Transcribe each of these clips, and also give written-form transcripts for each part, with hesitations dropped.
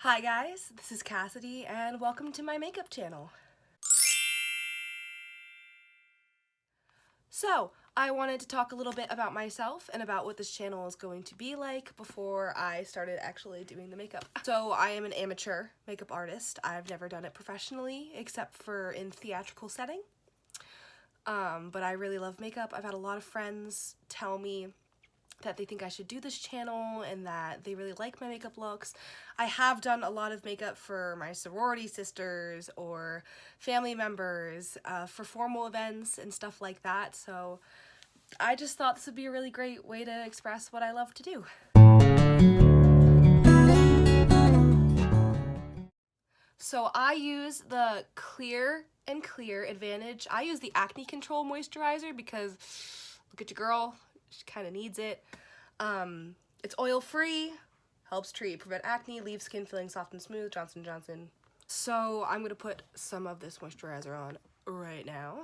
Hi guys, this is Cassidy and welcome to my makeup channel. So, I wanted to talk a little bit about myself and about what this channel is going to be like before I started actually doing the makeup. So, I am an amateur makeup artist. I've never done it professionally except for in theatrical setting. But I really love makeup. I've had a lot of friends tell me that they think I should do this channel and that they really like my makeup looks. I have done a lot of makeup for my sorority sisters or family members for formal events and stuff like that, so I just thought this would be a really great way to express what I love to do. So I use the Clear and Clear Advantage. I use the Acne Control Moisturizer because look at your girl, she kind of needs it. It's oil-free, helps prevent acne, leaves skin feeling soft and smooth, Johnson & Johnson. So I'm going to put some of this moisturizer on right now.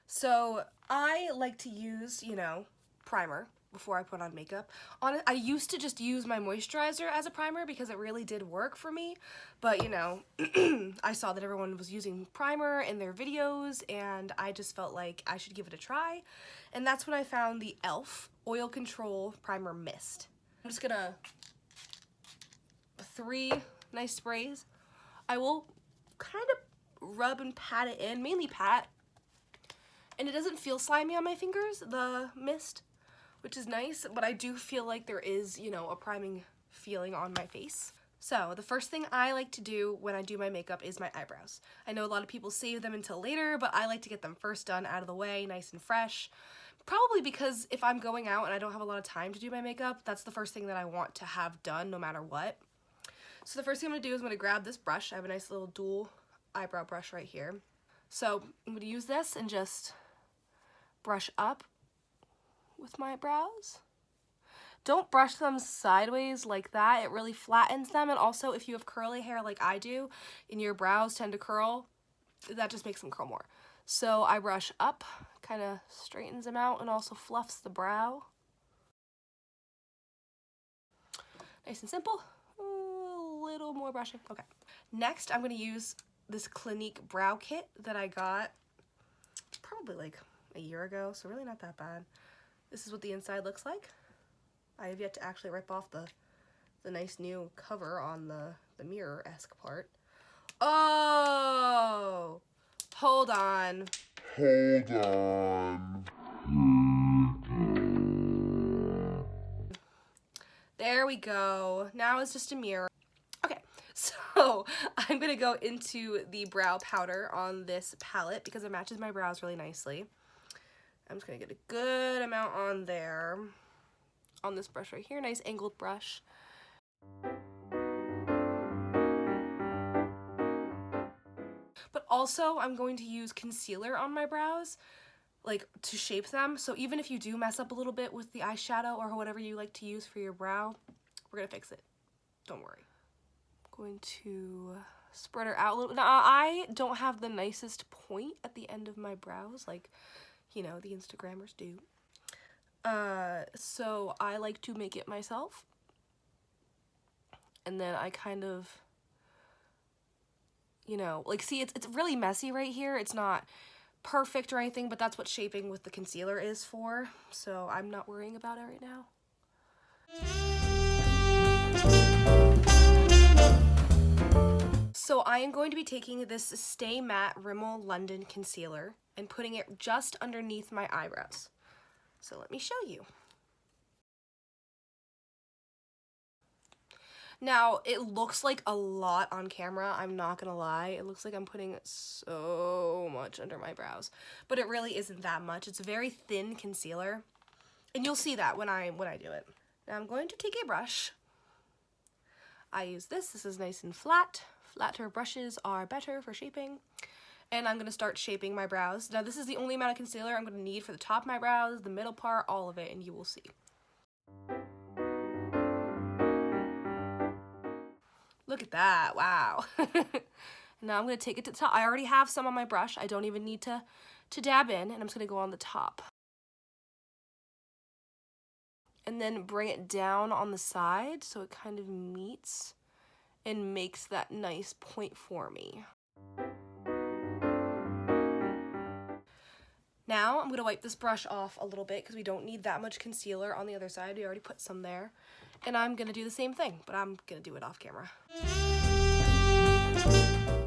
So I like to use, primer before I put on makeup. I used to just use my moisturizer as a primer because it really did work for me, but I saw that everyone was using primer in their videos and I just felt like I should give it a try, and that's when I found the e.l.f. Oil Control Primer Mist. I'm just gonna 3 nice sprays. I will kind of rub and pat it in, mainly pat, and it doesn't feel slimy on my fingers, the mist, which is nice, but I do feel like there is, a priming feeling on my face. So the first thing I like to do when I do my makeup is my eyebrows. I know a lot of people save them until later, but I like to get them first done out of the way, nice and fresh. Probably because if I'm going out and I don't have a lot of time to do my makeup, that's the first thing that I want to have done no matter what. So the first thing I'm going to do is I'm going to grab this brush. I have a nice little dual eyebrow brush right here. So I'm going to use this and just brush up with my brows. Don't brush them sideways like that, it really flattens them, and also if you have curly hair like I do and your brows tend to curl, that just makes them curl more. So I brush up, kind of straightens them out and also fluffs the brow. Nice and simple. A little more brushing. Okay. Next I'm going to use this Clinique brow kit that I got probably like a year ago, so really not that bad. This is what the inside looks like. I have yet to actually rip off the nice new cover on the mirror-esque part. Oh! Hold on. There we go. Now it's just a mirror. Okay, so I'm gonna go into the brow powder on this palette because it matches my brows really nicely. I'm just gonna get a good amount on there. On this brush right here, nice angled brush. But also, I'm going to use concealer on my brows, like to shape them. So even if you do mess up a little bit with the eyeshadow or whatever you like to use for your brow, we're gonna fix it. Don't worry. I'm going to spread her out a little. Now, I don't have the nicest point at the end of my brows, like, the Instagrammers do. So I like to make it myself. And then I kind of, see, it's really messy right here. It's not perfect or anything, but that's what shaping with the concealer is for. So I'm not worrying about it right now. So I am going to be taking this Stay Matte Rimmel London Concealer and putting it just underneath my eyebrows. So let me show you. Now, it looks like a lot on camera, I'm not gonna lie. It looks like I'm putting so much under my brows, but it really isn't that much. It's a very thin concealer, and you'll see that when I do it. Now I'm going to take a brush. I use this. This is nice and flat. Flatter brushes are better for shaping. And I'm going to start shaping my brows. Now this is the only amount of concealer I'm going to need for the top of my brows, the middle part, all of it, and you will see. Look at that, wow. Now I'm going to take it to the top. I already have some on my brush. I don't even need to dab in, and I'm just going to go on the top. and then bring it down on the side so it kind of meets and makes that nice point for me. Now I'm going to wipe this brush off a little bit because we don't need that much concealer on the other side. We already put some there. And I'm going to do the same thing, but I'm going to do it off camera.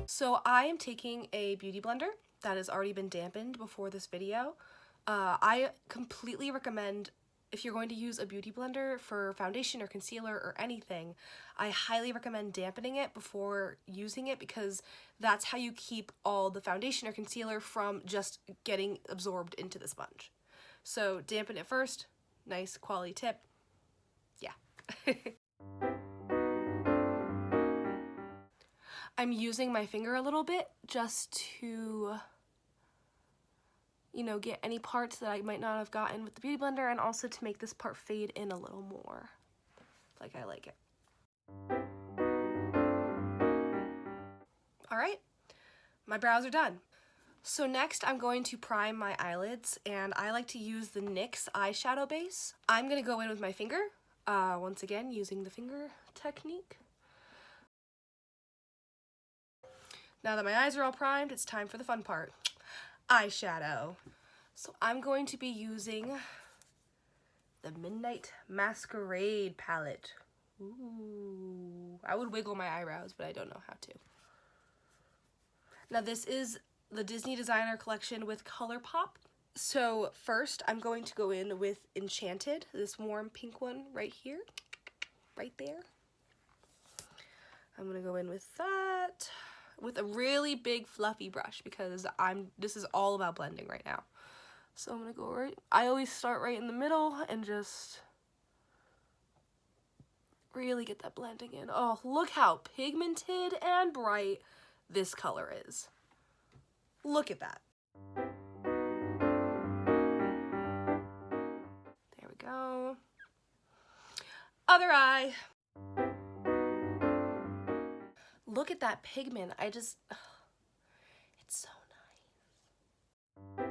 So I am taking a beauty blender that has already been dampened before this video. I completely recommend, if you're going to use a beauty blender for foundation or concealer or anything, I highly recommend dampening it before using it because that's how you keep all the foundation or concealer from just getting absorbed into the sponge. So dampen it first. Nice quality tip. Yeah. I'm using my finger a little bit just to, you know, get any parts that I might not have gotten with the beauty blender, and also to make this part fade in a little more, like I like it. All right, my brows are done. So next I'm going to prime my eyelids, and I like to use the NYX eyeshadow base. I'm gonna go in with my finger, once again using the finger technique. Now that my eyes are all primed, it's time for the fun part, eyeshadow. So I'm going to be using the Midnight Masquerade palette. Ooh, I would wiggle my eyebrows, but I don't know how to. Now this is the Disney Designer Collection with ColourPop. So first I'm going to go in with Enchanted, this warm pink one right here, right there. I'm gonna go in with that with a really big fluffy brush because this is all about blending right now. So I'm gonna go right, I always start right in the middle and just really get that blending in. Oh, look how pigmented and bright this color is. Look at that. There we go. Other eye. Look at that pigment. It's so nice.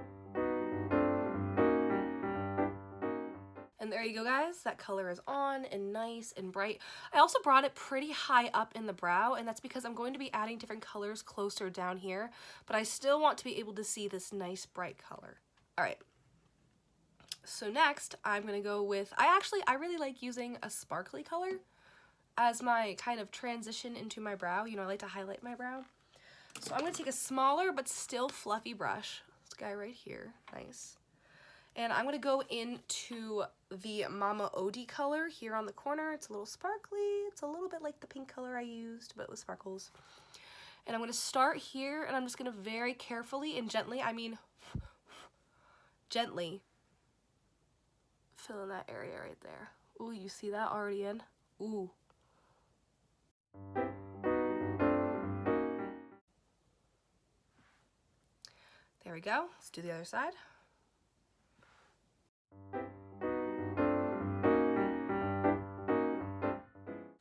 And there you go, guys. That color is on and nice and bright. I also brought it pretty high up in the brow, and that's because I'm going to be adding different colors closer down here, but I still want to be able to see this nice bright color. All right. So next, I'm gonna go with, I really like using a sparkly color as my kind of transition into my brow. You know, I like to highlight my brow. So I'm gonna take a smaller but still fluffy brush, this guy right here, nice. And I'm gonna go into the Mama Odie color here on the corner. It's a little sparkly, it's a little bit like the pink color I used, but with sparkles. And I'm gonna start here, and I'm just gonna very carefully and gently, gently, fill in that area right there. Ooh, you see that already in? Ooh. There we go. Let's do the other side.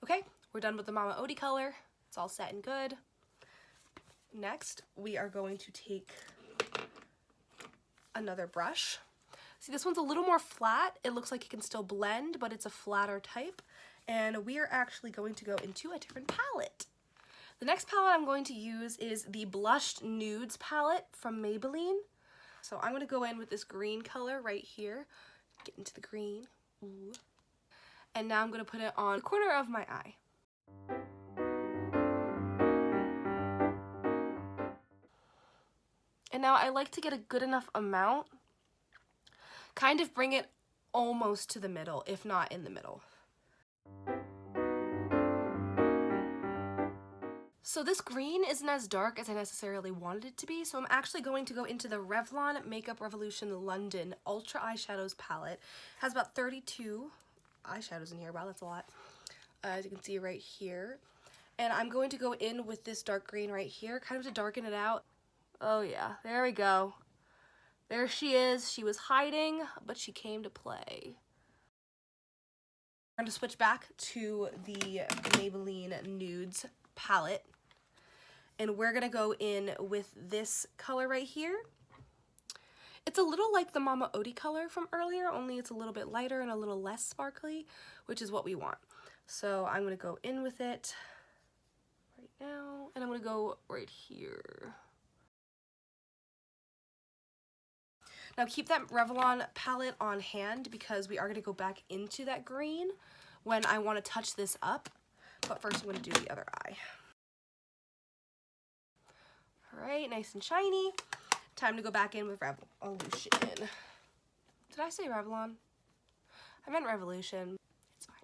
Okay, we're done with the Mama Odie color. It's all set and good. Next, we are going to take another brush. See, this one's a little more flat. It looks like it can still blend, but it's a flatter type. And we are actually going to go into a different palette. The next palette I'm going to use is the Blushed Nudes palette from Maybelline. So I'm going to go in with this green color right here. Get into the green. Ooh. And now I'm going to put it on the corner of my eye. And now I like to get a good enough amount, kind of bring it almost to the middle, if not in the middle. So this green isn't as dark as I necessarily wanted it to be, so I'm actually going to go into the Revlon Makeup Revolution London Ultra Eyeshadows palette. It has about 32 eyeshadows in here. Wow, that's a lot. As you can see right here. And I'm going to go in with this dark green right here, kind of to darken it out. Oh yeah, there we go. There she is. She was hiding, but she came to play. I'm going to switch back to the Maybelline Nudes palette. And we're going to go in with this color right here. It's a little like the Mama Odie color from earlier, only it's a little bit lighter and a little less sparkly, which is what we want. So I'm going to go in with it right now, and I'm going to go right here. Now keep that Revlon palette on hand because we are going to go back into that green when I want to touch this up. But first I'm going to do the other eye. Alright, nice and shiny. Time to go back in with Revolution. Did I say Revlon? I meant Revolution. It's fine.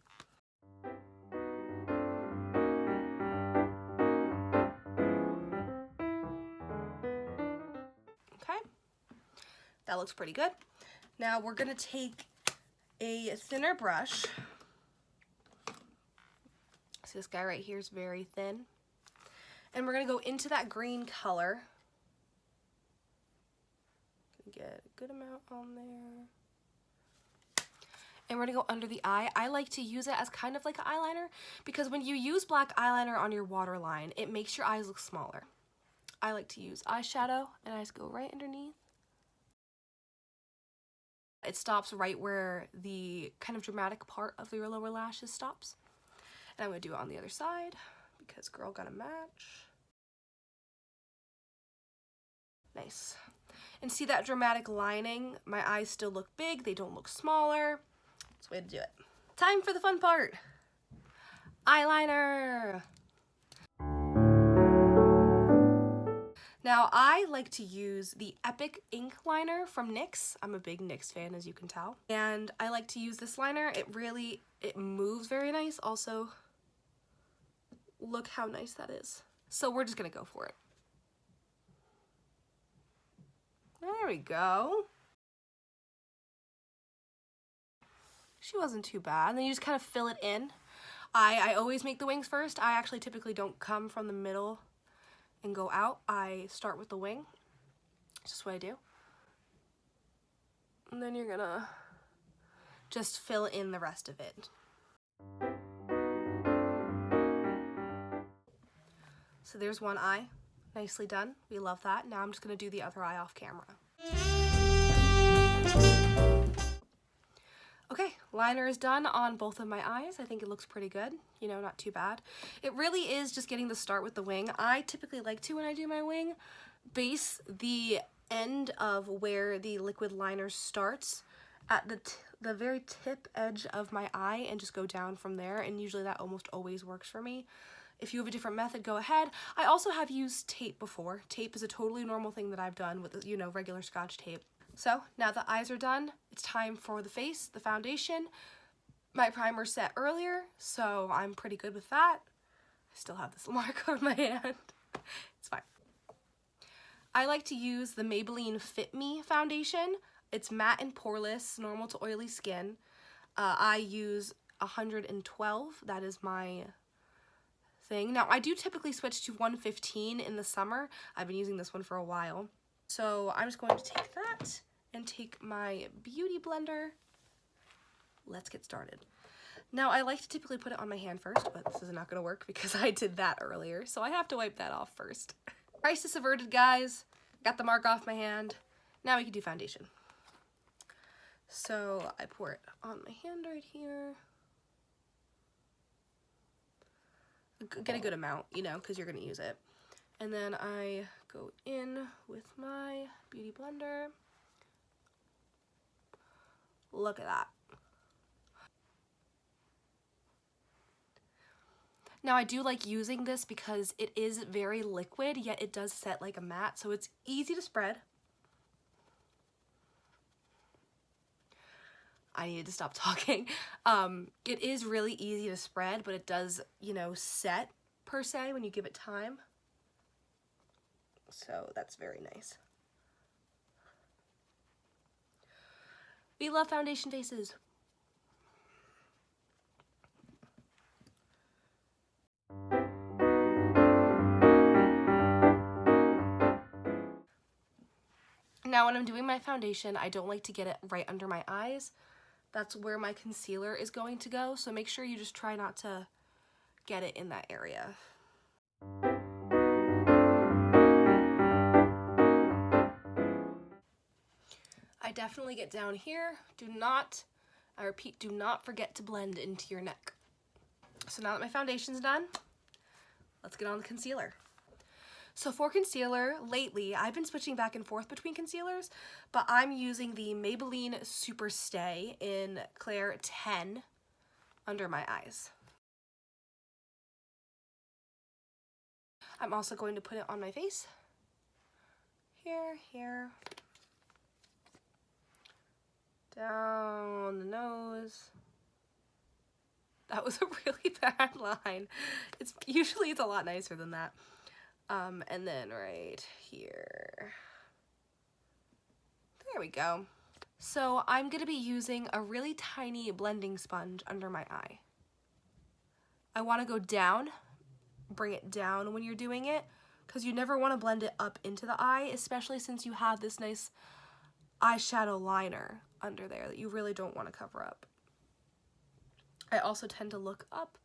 Okay, that looks pretty good. Now we're gonna take a thinner brush. See, this guy right here is very thin. And we're gonna go into that green color. Get a good amount on there. And we're gonna go under the eye. I like to use it as kind of like an eyeliner because when you use black eyeliner on your waterline, it makes your eyes look smaller. I like to use eyeshadow and I just go right underneath. It stops right where the kind of dramatic part of your lower lashes stops. And I'm gonna do it on the other side because girl gotta match. Nice. And see that dramatic lining? My eyes still look big, they don't look smaller. That's the way to do it. Time for the fun part. Eyeliner. Now I like to use the Epic ink liner from NYX. I'm a big NYX fan, as you can tell. And I like to use this liner. It moves very nice. Also, look how nice that is. So we're just gonna go for it. There we go. She wasn't too bad. And then you just kind of fill it in. I always make the wings first. I actually typically don't come from the middle and go out. I start with the wing. It's just what I do. And then you're gonna just fill in the rest of it. So there's one eye. Nicely done. We love that. Now I'm just gonna do the other eye off camera. Okay, liner is done on both of my eyes. I think it looks pretty good. You know, not too bad. It really is just getting the start with the wing. I typically like to, when I do my wing, base the end of where the liquid liner starts at the very tip edge of my eye and just go down from there, and usually that almost always works for me. If you have a different method, go ahead. I also have used tape before. Tape is a totally normal thing that I've done with, you know, regular Scotch tape. So now the eyes are done, it's time for the face, the foundation. My primer set earlier, so I'm pretty good with that. I still have this mark on my hand. It's fine. I like to use the Maybelline Fit Me foundation. It's matte and poreless, normal to oily skin. I use 112, that is my thing. Now I do typically switch to 115 in the summer. I've been using this one for a while. So I'm just going to take that and take my beauty blender. Let's get started. Now I like to typically put it on my hand first, but this is not going to work because I did that earlier, so I have to wipe that off first. Crisis averted, guys. Got the mark off my hand. Now we can do foundation. So I pour it on my hand right here. Get a good amount, you know, because you're going to use it. And then I go in with my beauty blender. Look at that. Now I do like using this because it is very liquid, yet it does set like a matte, so it's easy to spread. I needed to stop talking. It is really easy to spread, but it does, you know, set per se when you give it time. So that's very nice. We love foundation faces. Now when I'm doing my foundation, I don't like to get it right under my eyes. That's where my concealer is going to go, so make sure you just try not to get it in that area. I definitely get down here. I repeat, do not forget to blend into your neck. So now that my foundation's done, let's get on the concealer. So for concealer, lately, I've been switching back and forth between concealers, but I'm using the Maybelline Super Stay in Claire 10 under my eyes. I'm also going to put it on my face. Here. Down the nose. That was a really bad line. Usually it's a lot nicer than that. And then right here. There we go. So I'm gonna be using a really tiny blending sponge under my eye. I wanna go down, bring it down when you're doing it, because you never wanna blend it up into the eye, especially since you have this nice eyeshadow liner under there that you really don't wanna cover up. I also tend to look up.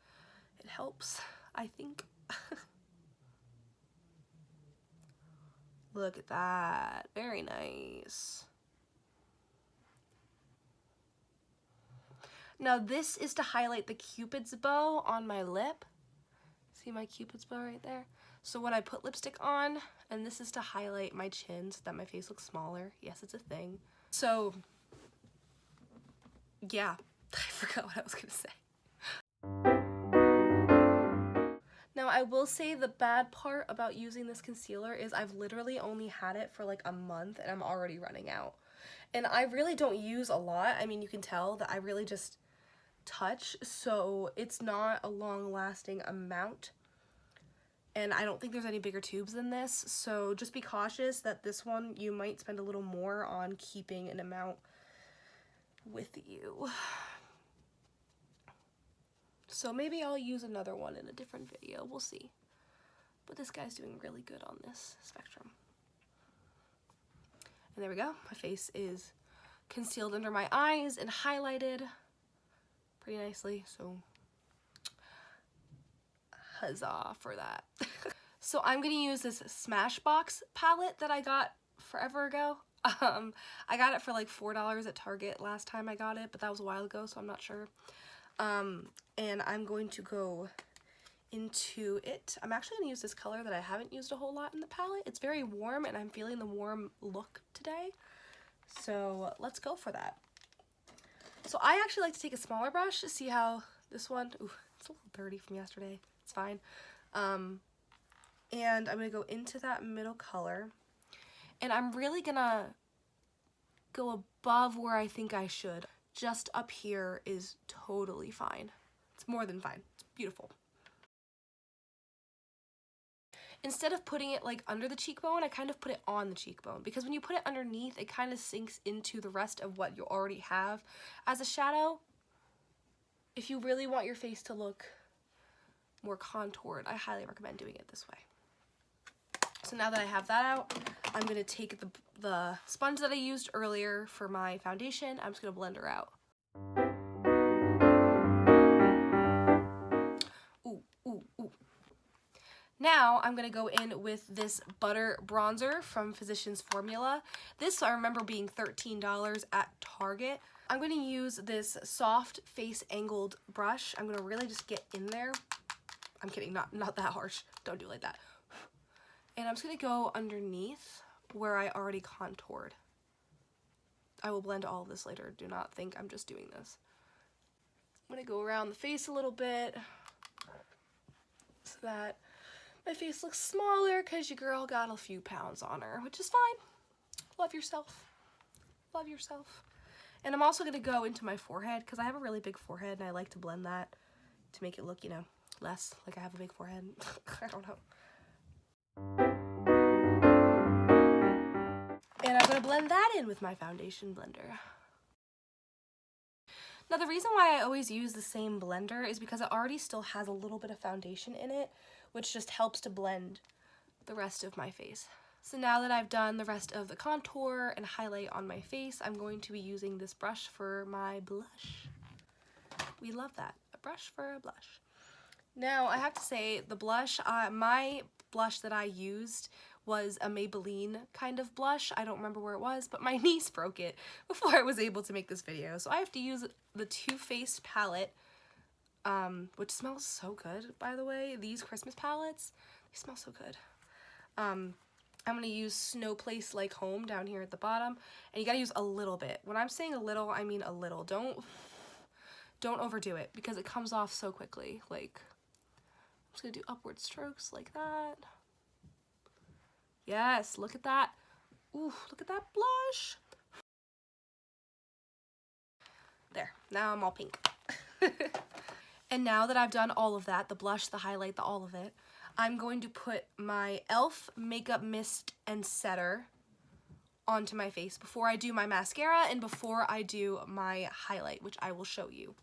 It helps, I think. Look at that, very nice. Now this is to highlight the Cupid's bow on my lip. See my Cupid's bow right there? So when I put lipstick on, and this is to highlight my chin so that my face looks smaller. Yes, it's a thing. So, yeah, I forgot what I was gonna say. Now I will say the bad part about using this concealer is I've literally only had it for like a month and I'm already running out. And I really don't use a lot. I mean, you can tell that I really just touch, so it's not a long-lasting amount. And I don't think there's any bigger tubes than this, so just be cautious that this one you might spend a little more on keeping an amount with you. So maybe I'll use another one in a different video, we'll see. But this guy's doing really good on this spectrum. And there we go, my face is concealed under my eyes and highlighted pretty nicely, so huzzah for that. So I'm gonna use this Smashbox palette that I got forever ago. I got it for like $4 at Target last time I got it, but that was a while ago, so I'm not sure. And I'm going to go into it. I'm actually gonna use this color that I haven't used a whole lot in the palette. It's very warm and I'm feeling the warm look today. So let's go for that. So I actually like to take a smaller brush to see how this one, ooh, it's a little dirty from yesterday. It's fine. And I'm gonna go into that middle color. And I'm really gonna go above where I think I should. Just up here is totally fine. It's more than fine. It's beautiful. Instead of putting it like under the cheekbone, I kind of put it on the cheekbone, because when you put it underneath, it kind of sinks into the rest of what you already have as a shadow. If you really want your face to look more contoured, I highly recommend doing it this way. So now that I have that out, I'm going to take the sponge that I used earlier for my foundation. I'm just going to blend her out. Ooh. Now I'm going to go in with this Butter Bronzer from Physicians Formula. This I remember being $13 at Target. I'm going to use this soft face angled brush. I'm going to really just get in there. I'm kidding, not that harsh. Don't do it like that. And I'm just going to go underneath where I already contoured. I will blend all of this later. Do not think I'm just doing this. I'm going to go around the face a little bit so that my face looks smaller, because your girl got a few pounds on her, which is fine. Love yourself. Love yourself. And I'm also going to go into my forehead, because I have a really big forehead and I like to blend that to make it look, you know, less like I have a big forehead. I don't know. And I'm going to blend that in with my foundation blender. Now the reason why I always use the same blender is because it already still has a little bit of foundation in it, which just helps to blend the rest of my face. So now that I've done the rest of the contour and highlight on my face, I'm going to be using this brush for my blush. We love that, a brush for a blush. Now I have to say the blush, my blush that I used was a Maybelline kind of blush. I don't remember where it was, but my niece broke it before I was able to make this video. So I have to use the Too Faced palette, which smells so good, by the way. These Christmas palettes, they smell so good. I'm going to use Snow Place Like Home down here at the bottom, and you got to use a little bit. When I'm saying a little, I mean a little. Don't overdo it because it comes off so quickly. Like, I'm just going to do upward strokes like that. Yes, look at that. Ooh, look at that blush. There, now I'm all pink. And now that I've done all of that, the blush, the highlight, the all of it, I'm going to put my e.l.f. Makeup Mist and Setter onto my face before I do my mascara and before I do my highlight, which I will show you.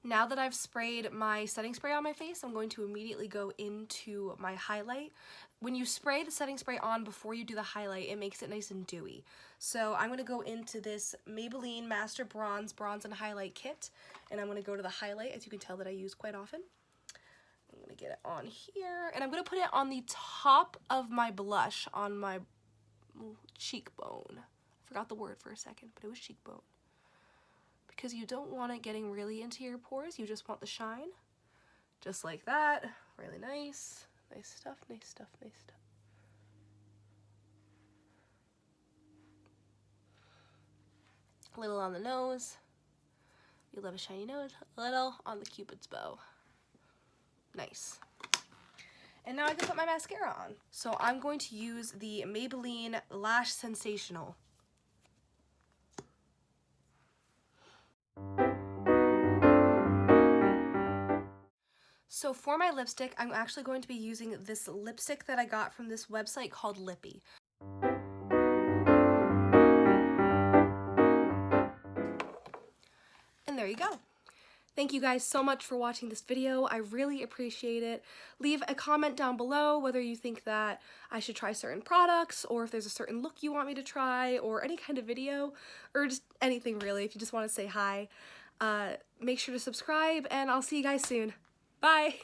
Now that I've sprayed my setting spray on my face, I'm going to immediately go into my highlight. When you spray the setting spray on before you do the highlight, it makes it nice and dewy. So I'm going to go into this Maybelline Master Bronze and Highlight Kit, and I'm going to go to the highlight, as you can tell that I use quite often. I'm going to get it on here, and I'm going to put it on the top of my blush on my cheekbone. I forgot the word for a second, but it was cheekbone. Because you don't want it getting really into your pores, you just want the shine. Just like that. Really nice. Nice stuff, nice stuff, nice stuff. A little on the nose. You love a shiny nose. A little on the Cupid's bow. Nice. And now I can put my mascara on. So I'm going to use the Maybelline Lash Sensational. So for my lipstick, I'm actually going to be using this lipstick that I got from this website called Lippy. And there you go. Thank you guys so much for watching this video. I really appreciate it. Leave a comment down below whether you think that I should try certain products, or if there's a certain look you want me to try, or any kind of video, or just anything really, if you just want to say hi. Make sure to subscribe, and I'll see you guys soon. Bye!